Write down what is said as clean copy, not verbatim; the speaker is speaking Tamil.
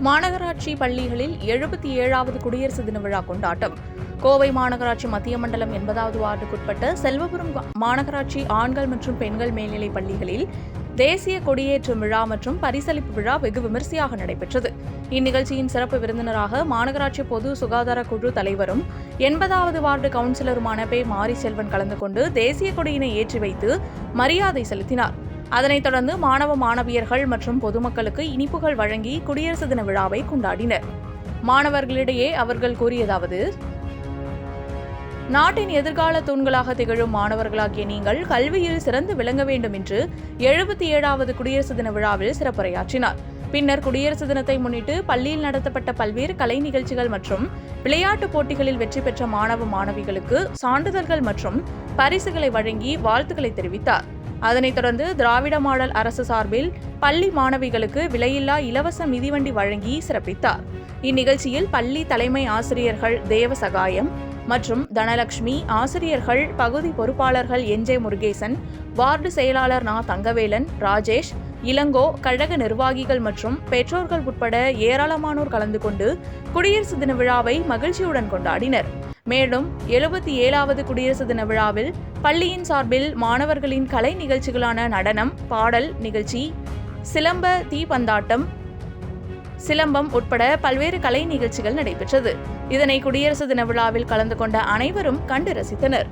மாநகராட்சி பள்ளிகளில் 77வது குடியரசு தின விழா கொண்டாட்டம். கோவை மாநகராட்சி மத்திய மண்டலம் 80வது வார்டுக்குட்பட்ட செல்வபுரம் மாநகராட்சி ஆண்கள் மற்றும் பெண்கள் மேல்நிலைப் பள்ளிகளில் தேசிய கொடியேற்றும் விழா மற்றும் பரிசளிப்பு விழா வெகு விமரிசையாக நடைபெற்றது. இந்நிகழ்ச்சியின் சிறப்பு விருந்தினராக மாநகராட்சி பொது சுகாதார குழு தலைவரும் 80வது வார்டு கவுன்சிலருமான பே. மாரிசெல்வன் கலந்து கொண்டு தேசிய கொடியினை ஏற்றி வைத்து மரியாதை செலுத்தினார். அதனைத் தொடர்ந்து மாணவ மாணவியர்கள் மற்றும் பொதுமக்களுக்கு இனிப்புகள் வழங்கி குடியரசு தின விழாவை கொண்டாடினர். மாணவர்களிடையே அவர்கள் கூறியதாவது: நாட்டின் எதிர்கால தூண்களாக திகழும் மாணவர்களாகிய நீங்கள் கல்வியில் சிறந்து விளங்க வேண்டும் என்று 77வது குடியரசு தின விழாவில் சிறப்புரையாற்றினார். பின்னர் குடியரசு தினத்தை முன்னிட்டு பள்ளியில் நடத்தப்பட்ட பல்வேறு கலை நிகழ்ச்சிகள் மற்றும் விளையாட்டுப் போட்டிகளில் வெற்றி பெற்ற மாணவ மாணவிகளுக்கு சான்றிதழ்கள் மற்றும் பரிசுகளை வழங்கி வாழ்த்துக்களை தெரிவித்தார். அதனைத் தொடர்ந்து திராவிட மாடல் அரசு சார்பில் பள்ளி மாணவிகளுக்கு விலையில்லா இலவச மிதிவண்டி வழங்கி சிறப்பித்தார். இந்நிகழ்ச்சியில் பள்ளி தலைமை ஆசிரியர்கள் தேவசகாயம் மற்றும் தனலட்சுமி, ஆசிரியர்கள், பகுதி பொறுப்பாளர்கள் என்.ஜே. முருகேசன், வார்டு செயலாளர் நா. தங்கவேலன், ராஜேஷ், இளங்கோ, கழக நிர்வாகிகள் மற்றும் பெற்றோர்கள் உட்பட ஏராளமானோர் கலந்து கொண்டு குடியரசு தின விழாவை மகிழ்ச்சியுடன் கொண்டாடினர். மேலும் 77வது குடியரசு தின விழாவில் பள்ளியின் சார்பில் மாணவர்களின் கலை நிகழ்ச்சிகளான நடனம், பாடல் நிகழ்ச்சி, சிலம்ப தீப்பந்தாட்டம், சிலம்பம் உட்பட பல்வேறு கலை நிகழ்ச்சிகள் நடைபெற்றது. இதனை குடியரசு தின விழாவில் கலந்து கொண்ட அனைவரும் கண்டு ரசித்தனர்.